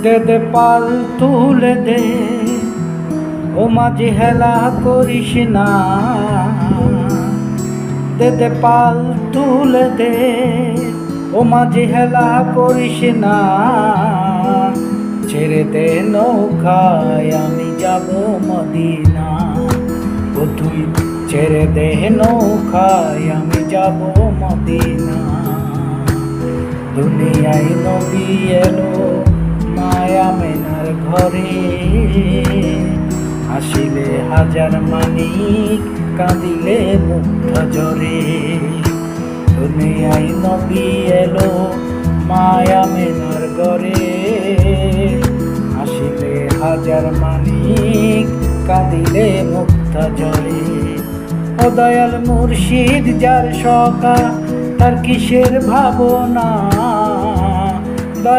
দে দে পাল তুলে দে, ও মাঝি হেলা করিস না। দে দে পাল তুলে দে, ও মাঝি হেলা করিস না। ছেড়ে দে নৌকায় আমি যাব মদিনা। ও তুই ছেড়ে দে নৌকায় আমি যাব মদিনা। দুনিয়ায় নবী এলো মায়া মেনার ঘরে, হাসিলে হাজার মানিক কাঁদিলে মুক্তা ঝরে। দুনিয়ায় নবী এলো মায়া মেনার ঘরে, হাসিলে হাজার মানিক কাঁদিলে মুক্তা ঝরে। ও দয়াল মুর্শিদ যার সখা, তার কিসের ভাবনা।